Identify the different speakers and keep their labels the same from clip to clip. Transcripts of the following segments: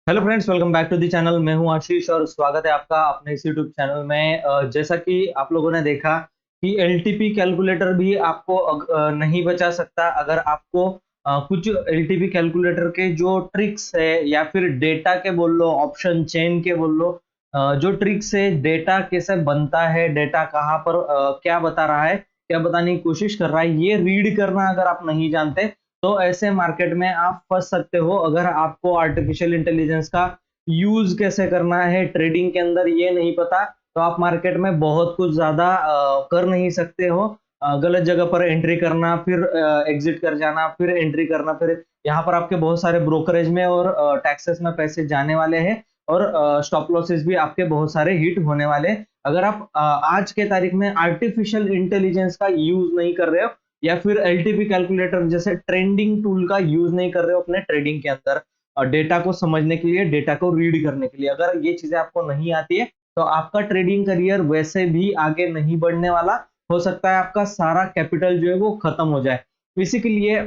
Speaker 1: Hello friends, welcome back to the channel. मैं हूं आशीष और स्वागत है आपका अपने इस यूट्यूब चैनल में। जैसा कि आप लोगों ने देखा कि एलटीपी कैलकुलेटर भी आपको नहीं बचा सकता। अगर आपको कुछ एलटीपी कैलकुलेटर के जो ट्रिक्स है या फिर डेटा के बोल लो, ऑप्शन चेन के बोल लो, जो ट्रिक्स है, डेटा कैसे बनता है, डेटा कहाँ पर क्या बता रहा है, क्या बताने की कोशिश कर रहा है, ये रीड करना अगर आप नहीं जानते तो ऐसे मार्केट में आप फंस सकते हो। अगर आपको आर्टिफिशियल इंटेलिजेंस का यूज कैसे करना है ट्रेडिंग के अंदर ये नहीं पता, तो आप मार्केट में बहुत कुछ ज्यादा कर नहीं सकते हो। गलत जगह पर एंट्री करना, फिर एग्जिट कर जाना, फिर एंट्री करना, फिर यहाँ पर आपके बहुत सारे ब्रोकरेज में और टैक्सेस में पैसे जाने वाले हैं और स्टॉप लॉसेस भी आपके बहुत सारे हिट होने वाले हैं। अगर आप आज के तारीख में आर्टिफिशियल इंटेलिजेंस का यूज नहीं कर रहे हो या फिर एलटीपी कैलकुलेटर जैसे ट्रेंडिंग टूल का यूज नहीं कर रहे हो अपने ट्रेडिंग के अंदर, और डेटा को समझने के लिए, डेटा को रीड करने के लिए, अगर ये चीजें आपको नहीं आती है तो आपका ट्रेडिंग करियर वैसे भी आगे नहीं बढ़ने वाला। हो सकता है आपका सारा कैपिटल जो है वो खत्म हो जाए। इसी के लिए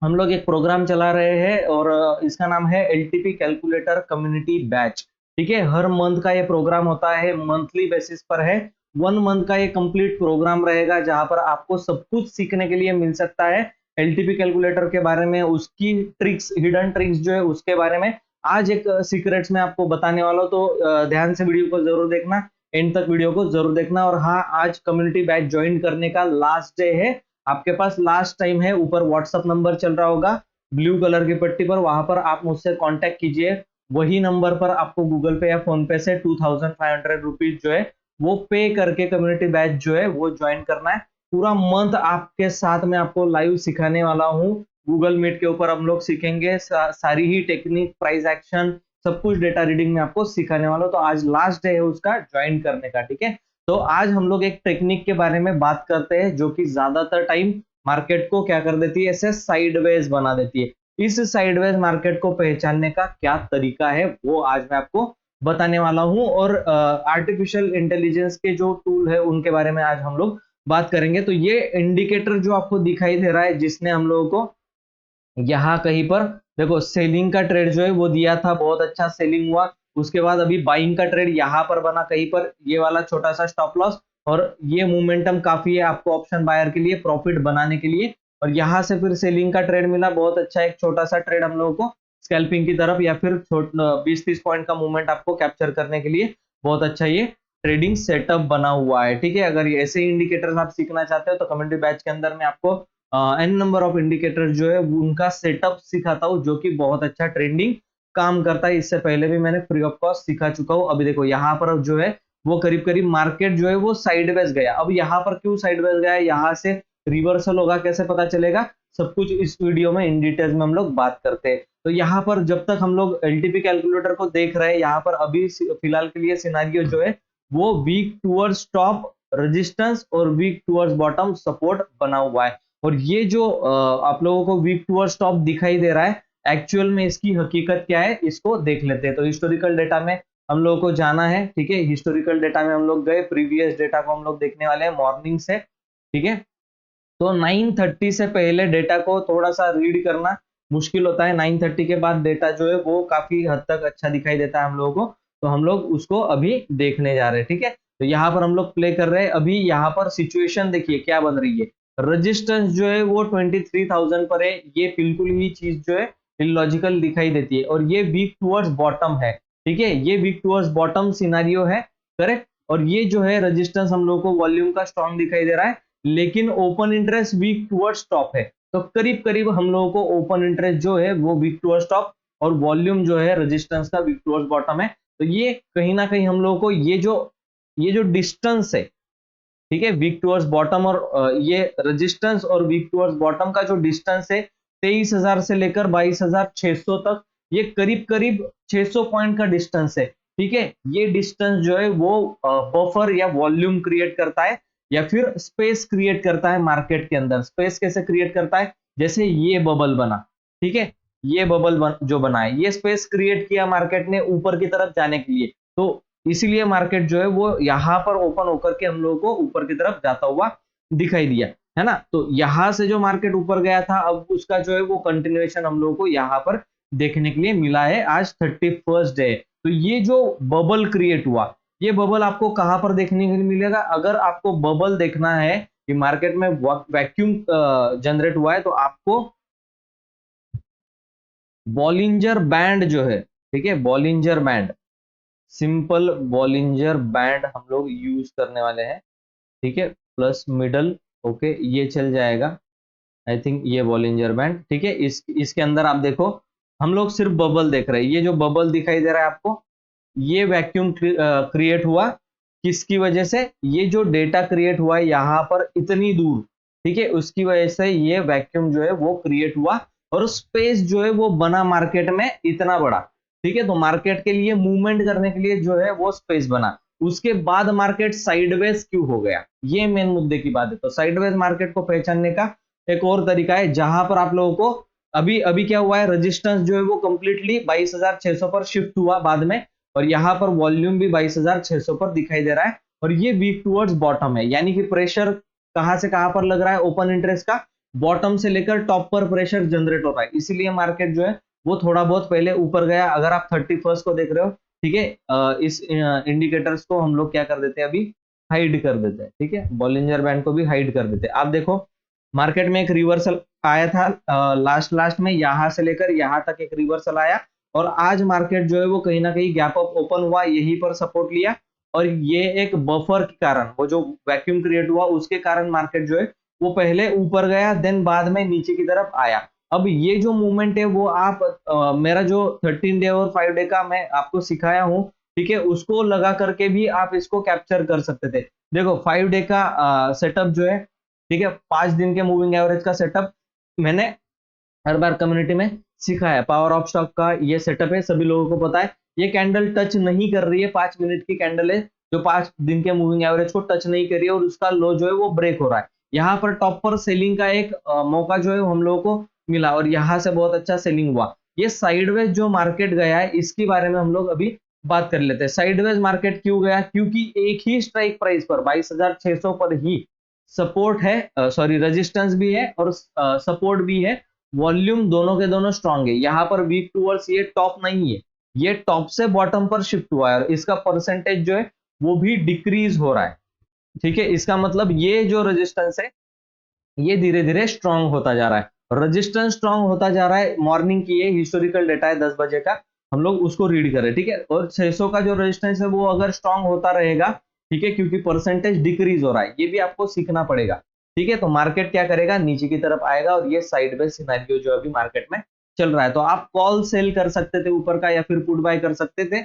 Speaker 1: हम लोग एक प्रोग्राम चला रहे हैं और इसका नाम है एलटीपी कैलकुलेटर कम्युनिटी बैच। ठीक है, हर मंथ का ये प्रोग्राम होता है, मंथली बेसिस पर है। 1 मंथ का ये कंप्लीट प्रोग्राम रहेगा जहां पर आपको सब कुछ सीखने के लिए मिल सकता है। एलटीपी कैलकुलेटर के बारे में, उसकी ट्रिक्स, हिडन ट्रिक्स जो है उसके बारे में आज एक सीक्रेट्स में आपको बताने वाला हूं। तो ध्यान से वीडियो को जरूर देखना, एंड तक वीडियो को जरूर देखना। और हाँ, आज कम्युनिटी बैच ज्वाइन करने का लास्ट डे है। आपके पास लास्ट टाइम है। ऊपर व्हाट्सअप नंबर चल रहा होगा ब्लू कलर की पट्टी पर, वहां पर आप मुझसे कांटेक्ट कीजिए। वही नंबर पर आपको गूगल पे या फोन पे से 2500 रुपीज जो है वो पे करके कम्युनिटी बैच जो है वो ज्वाइन करना है। पूरा मंथ आपके साथ में आपको लाइव सिखाने वाला हूँ। गूगल मीट के ऊपर हम लोग सीखेंगे सारी ही टेक्निक, प्राइस एक्शन, सब कुछ डेटा रीडिंग में आपको सिखाने वाला हूँ। तो आज लास्ट डे है उसका ज्वाइन करने का। ठीक है, तो आज हम लोग एक टेक्निक के बारे में बात करते हैं जो कि ज्यादातर टाइम मार्केट को क्या कर देती है, ऐसे साइडवेज बना देती है। इस साइडवेज मार्केट को पहचानने का क्या तरीका है वो आज मैं आपको बताने वाला हूं। और आर्टिफिशियल इंटेलिजेंस के जो टूल है उनके बारे में आज हम लोग बात करेंगे। तो ये इंडिकेटर जो आपको दिखाई दे रहा है, जिसने हम लोगों को यहाँ कहीं पर देखो सेलिंग का ट्रेड जो है वो दिया था, बहुत अच्छा सेलिंग हुआ। उसके बाद अभी बाइंग का ट्रेड यहाँ पर बना कहीं पर, ये वाला छोटा सा स्टॉप लॉस, और ये मोमेंटम काफी है आपको ऑप्शन बायर के लिए प्रॉफिट बनाने के लिए। और यहाँ से फिर सेलिंग का ट्रेड मिला, बहुत अच्छा एक छोटा सा ट्रेड हम लोगों को स्कैल्पिंग की तरफ, या फिर 20-30 पॉइंट का मूवमेंट आपको कैप्चर करने के लिए बहुत अच्छा ये ट्रेडिंग सेटअप बना हुआ है। ठीक है, अगर ऐसे इंडिकेटर्स आप सीखना चाहते हो तो कम्युनिटी बैच के अंदर मैं आपको एन नंबर ऑफ इंडिकेटर जो है उनका सेटअप सिखाता हूँ, जो कि बहुत अच्छा ट्रेंडिंग काम करता है। इससे पहले भी मैंने फ्री ऑफ कॉस्ट सिखा चुका हूँ। अभी देखो यहाँ पर जो है वो करीब करीब मार्केट जो है वो साइडवेज गया। अब यहाँ पर क्यों साइडवेज गया, यहाँ से रिवर्सल होगा कैसे पता चलेगा, सब कुछ इस वीडियो में इन डिटेल्स में हम लोग बात करते हैं। तो यहाँ पर जब तक हम लोग एलटीपी कैलकुलेटर को देख रहे हैं, यहाँ पर अभी फिलहाल के लिए सिनारियो जो है वो वीक टूवर्ड्स टॉप रेजिस्टेंस और वीक टूवर्ड्स बॉटम सपोर्ट बना हुआ है। और ये जो आप लोगों को वीक टूवर्ड्स टॉप दिखाई दे रहा है, एक्चुअल में इसकी हकीकत क्या है इसको देख लेते हैं। तो हिस्टोरिकल डेटा में हम लोगों को जाना है। ठीक है, हिस्टोरिकल डेटा में हम लोग गए, प्रीवियस डेटा को हम लोग देखने वाले हैं मॉर्निंग से। ठीक है, तो 9:30 से पहले डेटा को थोड़ा सा रीड करना मुश्किल होता है। 9:30 के बाद डेटा जो है वो काफी हद तक अच्छा दिखाई देता है हम लोगों को। तो हम लोग उसको अभी देखने जा रहे हैं। ठीक है, तो यहाँ पर हम लोग प्ले कर रहे हैं। अभी यहाँ पर सिचुएशन देखिए क्या बन रही है। रेजिस्टेंस जो है वो 23,000 पर है। ये बिल्कुल ही चीज जो है इलॉजिकल दिखाई देती है, और ये वीक टूवर्ड्स बॉटम है। ठीक है, ये वीक टूवर्ड्स बॉटम सिनारियो है, करेक्ट। और ये जो है रेजिस्टेंस हम लोग को वॉल्यूम का स्ट्रॉन्ग दिखाई दे रहा है, लेकिन open interest week towards top है। तो करीब करीब हम लोगों को ओपन इंटरेस्ट जो है वो वीक टूवर्ड्स टॉप, और वॉल्यूम जो है रेजिस्टेंस का वीक टूवर्ड्स बॉटम है। तो ये कहीं ना कहीं हम लोगों को ये जो डिस्टेंस है, ठीक है, वीक टूवर्ड्स बॉटम और ये रेजिस्टेंस और वीक टूवर्ड्स बॉटम का जो डिस्टेंस है 23,000 से लेकर 22,600 तक, ये करीब करीब 600 पॉइंट का डिस्टेंस है। ठीक है, ये डिस्टेंस जो है वो बफर या वॉल्यूम क्रिएट करता है या फिर स्पेस क्रिएट करता है मार्केट के अंदर। स्पेस कैसे क्रिएट करता है, जैसे ये बबल बना। ठीक है, ये जो बना है, ये स्पेस क्रिएट किया मार्केट ने ऊपर की तरफ जाने के लिए। तो इसीलिए मार्केट जो है वो यहाँ पर ओपन होकर के हम लोगों को ऊपर की तरफ जाता हुआ दिखाई दिया, है ना। तो यहाँ से जो मार्केट ऊपर गया था, अब उसका जो है वो कंटिन्यूएशन हम लोगों को यहाँ पर देखने के लिए मिला है आज 31st डे। तो ये जो बबल क्रिएट हुआ, ये बबल आपको कहां पर देखने के लिए मिलेगा? अगर आपको बबल देखना है कि मार्केट में वैक्यूम जनरेट हुआ है, तो आपको बॉलिंजर बैंड जो है, ठीक है, Bollinger band, simple Bollinger band हम लोग यूज करने वाले हैं, ठीक है, प्लस मिडल, ओके, ये चल जाएगा। आई थिंक ये बॉलिंजर बैंड, ठीक है। इसके अंदर आप देखो, हम लोग सिर्फ बबल देख रहे हैं। ये जो बबल दिखाई दे रहा है आपको, ये वैक्यूम क्रिएट हुआ किसकी वजह से? ये जो डेटा क्रिएट हुआ है यहाँ पर इतनी दूर, ठीक है, उसकी वजह से ये वैक्यूम जो है वो क्रिएट हुआ, और स्पेस जो है वो बना मार्केट में इतना बड़ा, ठीक है। तो मार्केट के लिए मूवमेंट करने के लिए जो है वो स्पेस बना। उसके बाद मार्केट साइडवेज क्यों हो गया, ये मेन मुद्दे की बात है। तो साइडवेज मार्केट को पहचानने का एक और तरीका है, जहां पर आप लोगों को अभी अभी क्या हुआ है, रेजिस्टेंस जो है वो कंप्लीटली 22,600 पर शिफ्ट हुआ बाद में, और यहाँ पर वॉल्यूम भी 22,600 पर दिखाई दे रहा है, और ये वीक टुवर्ड्स बॉटम है, यानी कि प्रेशर कहां से कहां पर लग रहा है? ओपन इंटरेस्ट का बॉटम से लेकर टॉप पर प्रेशर जनरेट हो रहा है, इसीलिए मार्केट जो है वो थोड़ा बहुत पहले ऊपर गया। अगर आप 31st को देख रहे हो, ठीक है, इस इंडिकेटर्स को हम लोग क्या कर देते हैं, अभी हाइड कर देते हैं, ठीक है, बॉलिंजर बैंड को भी हाइड कर देते हैं। आप देखो मार्केट में एक रिवर्सल आया था लास्ट में, यहां से लेकर यहां तक एक रिवर्सल आया, और आज मार्केट जो है वो कहीं ना कहीं गैप अप ओपन हुआ, यहीं पर सपोर्ट लिया, और ये एक बफर के कारण, वो जो वैक्यूम क्रिएट हुआ उसके कारण मार्केट जो है वो पहले ऊपर गया, देन बाद में नीचे की तरफ आया। अब ये जो मूवमेंट है वो आप मेरा जो 13 डे और 5 डे का मैं आपको सिखाया हूँ, ठीक है, उसको लगा करके भी आप इसको कैप्चर कर सकते थे। देखो 5 डे का सेटअप जो है, ठीक है, 5 दिन के मूविंग एवरेज का सेटअप मैंने हर बार कम्युनिटी में सिखाया। पावर ऑफ स्टॉक का ये सेटअप है, सभी लोगों को पता है। ये कैंडल टच नहीं कर रही है, 5 मिनट की कैंडल है जो 5 दिन के मूविंग एवरेज को टच नहीं कर रही है, और उसका लो जो है वो ब्रेक हो रहा है। यहाँ पर टॉप पर सेलिंग का एक मौका जो है हम लोगों को मिला, और यहाँ से बहुत अच्छा सेलिंग हुआ। ये साइडवेज जो मार्केट गया है, इसके बारे में हम लोग अभी बात कर लेते हैं। साइडवेज मार्केट क्यों गया? क्योंकि एक ही स्ट्राइक प्राइस पर 22,600 पर ही सपोर्ट है, सॉरी रेजिस्टेंस भी है और सपोर्ट भी है, वॉल्यूम दोनों के दोनों स्ट्रांग है। यहाँ पर वीक टूवर्ड्स ये टॉप नहीं है, ये टॉप से बॉटम पर शिफ्ट हुआ है, और इसका परसेंटेज जो है वो भी डिक्रीज हो रहा है, ठीक है। इसका मतलब ये जो रेजिस्टेंस है ये धीरे धीरे स्ट्रांग होता जा रहा है, रेजिस्टेंस स्ट्रांग होता जा रहा है। मॉर्निंग की ये हिस्टोरिकल डेटा है 10 बजे का, हम लोग उसको रीड करें, ठीक है। और 600 का जो रेजिस्टेंस है वो अगर स्ट्रांग होता रहेगा, ठीक है, क्योंकि परसेंटेज डिक्रीज हो रहा है, ये भी आपको सीखना पड़ेगा, ठीक है। तो मार्केट क्या करेगा, नीचे की तरफ आएगा, और ये साइडवेज सिनेरियो जो अभी मार्केट में चल रहा है। तो आप कॉल सेल कर सकते थे ऊपर का, या फिर पुट बाय कर सकते थे।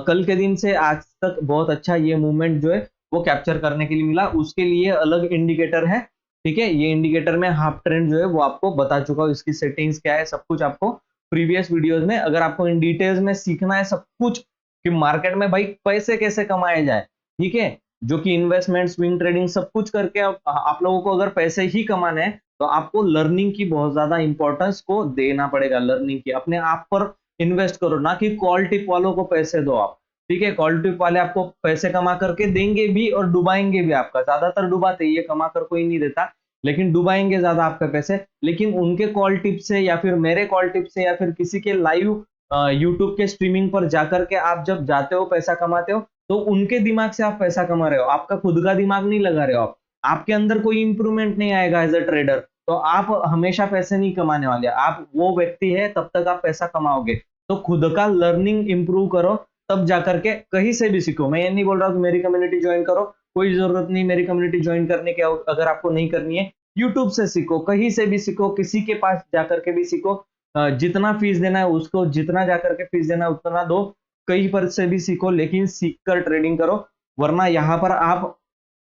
Speaker 1: कल के दिन से आज तक बहुत अच्छा ये मूवमेंट जो है वो कैप्चर करने के लिए मिला, उसके लिए अलग इंडिकेटर है, ठीक है। ये इंडिकेटर में हाफ ट्रेंड जो है वो आपको बता चुका हूँ, इसकी सेटिंग्स क्या है, सब कुछ आपको प्रीवियस वीडियोस में। अगर आपको इन डिटेल्स में सीखना है सब कुछ कि मार्केट में भाई पैसे कैसे कमाए जाए, ठीक है, जो कि इन्वेस्टमेंट, स्विंग ट्रेडिंग सब कुछ करके आप लोगों को अगर पैसे ही कमाने हैं, तो आपको लर्निंग की बहुत ज्यादा इंपॉर्टेंस को देना पड़ेगा। लर्निंग की, अपने आप पर इन्वेस्ट करो, ना कि कॉल टिप वालों को पैसे दो आप, ठीक है। कॉल टिप वाले आपको पैसे कमा करके देंगे भी और डुबाएंगे भी आपका, ज्यादातर डुबाते, ये कमा कर कोई नहीं देता, लेकिन डुबाएंगे ज्यादा आपके पैसे। लेकिन उनके कॉल टिप से, या फिर मेरे कॉल टिप से, या फिर किसी के लाइव यूट्यूब के स्ट्रीमिंग पर जाकर के आप जब जाते हो पैसा कमाते हो, तो उनके दिमाग से आप पैसा कमा रहे हो, आपका खुद का दिमाग नहीं लगा रहे हो आप, आपके अंदर कोई इंप्रूवमेंट नहीं आएगा एज अ ट्रेडर, तो आप हमेशा पैसे नहीं कमाने वाले। आप वो व्यक्ति है तब तक आप पैसा कमाओगे, तो खुद का लर्निंग इंप्रूव करो, तब जाकर के कहीं से भी सीखो। मैं ये नहीं बोल रहा कि मेरी कम्युनिटी ज्वाइन करो, कोई जरूरत नहीं मेरी कम्युनिटी ज्वाइन करने की। अगर आपको नहीं करनी है, यूट्यूब से सीखो, कहीं से भी सीखो, किसी के पास जाकर के भी सीखो, जितना फीस देना है उसको, जितना जाकर के फीस देना है उतना दो, कहीं पर से भी सीखो, लेकिन सीख कर ट्रेडिंग करो। वरना यहाँ पर आप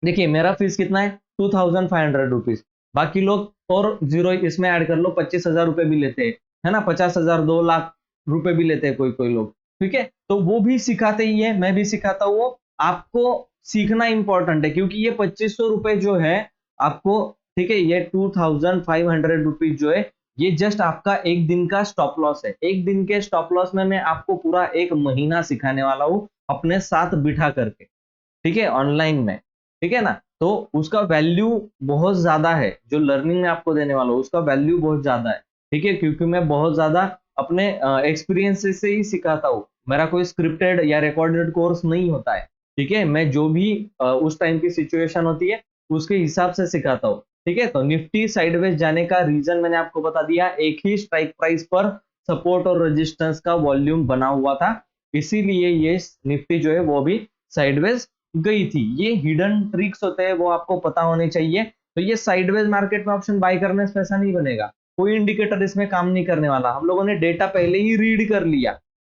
Speaker 1: देखिए, मेरा फीस कितना है, 2,500 रुपीज, बाकी लोग और जीरो इसमें ऐड कर लो, 25,000 रुपए भी लेते हैं, है ना, 50,000, 2 लाख रुपए भी लेते हैं कोई कोई लोग, ठीक है। तो वो भी सिखाते ही है, मैं भी सिखाता हूँ। वो आपको सीखना इंपॉर्टेंट है, क्योंकि ये 2500 रुपए जो है आपको, ठीक है, ये 2,500 रुपीज जो है, ये जस्ट आपका एक दिन का स्टॉप लॉस है। एक दिन के स्टॉप लॉस में मैं आपको पूरा एक महीना सिखाने वाला हूँ अपने साथ बिठा करके, ठीक है, ऑनलाइन में, ठीक है ना। तो उसका वैल्यू बहुत ज्यादा है, जो लर्निंग में आपको देने वाला हूँ उसका वैल्यू बहुत ज्यादा है, ठीक है, क्योंकि मैं बहुत ज्यादा अपने एक्सपीरियंस से ही सिखाता हूँ। मेरा कोई स्क्रिप्टेड या रिकॉर्डेड कोर्स नहीं होता है, ठीक है। मैं जो भी उस टाइम की सिचुएशन होती है उसके हिसाब से सिखाता हूँ, ठीक है। तो निफ्टी साइडवेज जाने का रीजन मैंने आपको बता दिया, एक ही स्ट्राइक प्राइस पर सपोर्ट और रेजिस्टेंस का वॉल्यूम बना हुआ था, इसीलिए ये निफ्टी जो है वो भी साइडवेज गई थी। ये हिडन ट्रिक्स होते हैं, वो आपको पता होने चाहिए। तो ये साइडवेज मार्केट में ऑप्शन बाय करने से पैसा नहीं बनेगा, कोई इंडिकेटर इसमें काम नहीं करने वाला। हम लोगों ने डेटा पहले ही रीड कर लिया,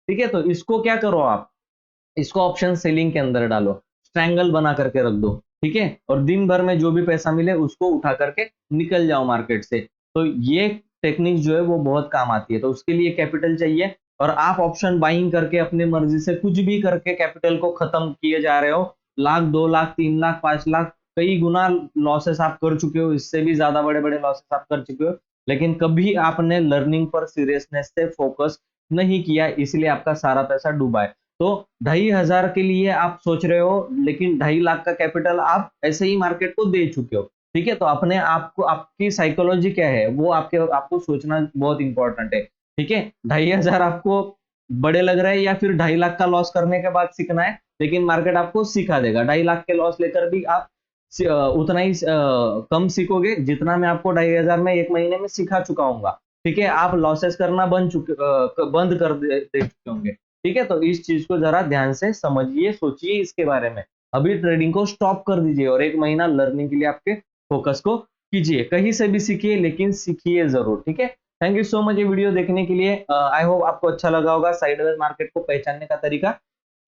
Speaker 1: ठीक है। तो इसको क्या करो आप, इसको ऑप्शन सेलिंग के अंदर डालो, स्ट्रैंगल बना करके रख दो, ठीक है। और दिन भर में जो भी पैसा मिले उसको उठा करके निकल जाओ मार्केट से। तो ये टेक्निक जो है वो बहुत काम आती है। तो उसके लिए कैपिटल चाहिए, और आप ऑप्शन बाइंग करके अपनी मर्जी से कुछ भी करके कैपिटल को खत्म किए जा रहे हो। लाख, 2 लाख, 3 लाख, 5 लाख, कई गुना लॉसेस आप कर चुके हो, इससे भी ज्यादा बड़े बड़े लॉसेस आप कर चुके हो, लेकिन कभी आपने लर्निंग पर सीरियसनेस से फोकस नहीं किया, इसलिए आपका सारा पैसा डूबा है। तो 2,500 के लिए आप सोच रहे हो, लेकिन 2.5 लाख का कैपिटल आप ऐसे ही मार्केट को दे चुके हो, ठीक है। तो अपने आप को, आपकी साइकोलॉजी क्या है वो आपको सोचना बहुत इंपॉर्टेंट है, ठीक है। 2,500 आपको बड़े लग रहे हैं, या फिर 2.5 लाख का लॉस करने के बाद सीखना है, लेकिन मार्केट आपको सिखा देगा। 2.5 लाख के लॉस लेकर भी आप उतना ही कम सीखोगे जितना मैं आपको 2,500 में 1 महीने में सिखा चुका हूँ, ठीक है। आप लॉसेस करना बंद कर दे चुके होंगे, ठीक है। तो इस चीज को जरा ध्यान से समझिए, सोचिए इसके बारे में। अभी ट्रेडिंग को स्टॉप कर दीजिए और 1 महीना लर्निंग के लिए आपके फोकस को कीजिए। कहीं से भी सीखिए, लेकिन सीखिए जरूर, ठीक है। थैंक यू सो मच ये वीडियो देखने के लिए। आई होप आपको अच्छा लगा होगा। साइडवेज मार्केट को पहचानने का तरीका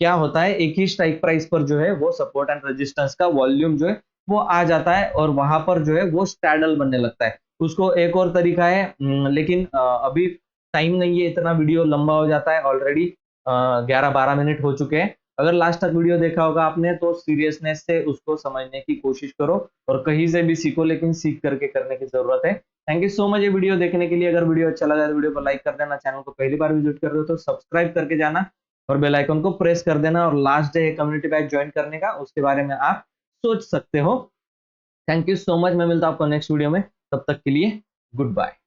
Speaker 1: क्या होता है, एक ही स्ट्राइक प्राइस पर जो है वो सपोर्ट एंड रेजिस्टेंस का वॉल्यूम जो है वो आ जाता है, और वहां पर जो है वो स्टैडल बनने लगता है। उसको एक और तरीका है, लेकिन अभी टाइम नहीं है, इतना वीडियो लंबा हो जाता है। ऑलरेडी 11-12 मिनट हो चुके हैं। अगर लास्ट तक वीडियो देखा होगा आपने तो सीरियसनेस से उसको समझने की कोशिश करो, और कहीं से भी सीखो, लेकिन सीख करके करने की जरूरत है। थैंक यू सो मच ये वीडियो देखने के लिए। अगर वीडियो अच्छा लगा तो वीडियो को लाइक कर देना, चैनल को पहली बार विजिट कर रहे हो तो सब्सक्राइब करके जाना, और बेल आइकन को प्रेस कर देना। और लास्ट डे है कम्युनिटी बैच ज्वाइन करने का, उसके बारे में आप सोच सकते हो। थैंक यू सो मच, मैं मिलता हूं आपको नेक्स्ट वीडियो में, तब तक के लिए गुड बाय।